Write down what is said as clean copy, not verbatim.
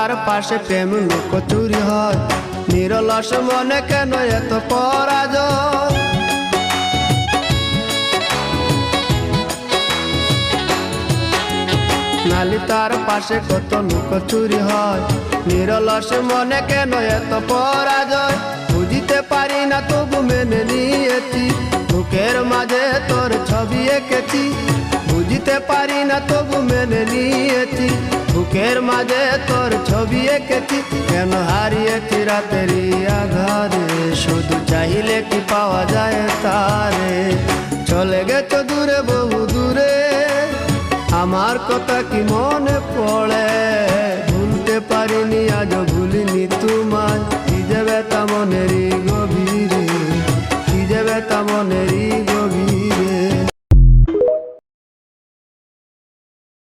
তার পাশে প্রেম লুকোচুরি হয়, নিরলস মনে কেন এত পরাজয়। নালি তার পাশে কত লুকোচুরি হয়, নিরলস মনে কেন এত পরাজয়। বুঝিতে পারি না তবু মেনে নিয়েছি, বুকের মাঝে তোর ছবি এঁকেছি। বুঝিতে পারি না তবু মেনে নিয়েছি, বুকের মাঝে তোর ছবি এঁকেছি। কেন হারিয়েছি রাতেরই আধারে, শুধু চাইলে কি পাওয়া যায় তারে। চলে গেছো দূরে বহু দূরে, আমার কথা কি মনে পড়ে। ভুলতে পারিনি আজও ভুলিনি তোমায়, কি যে ব্যথা মনেরই গভীরে, কি যে ব্যথা মনেরই গভীরে।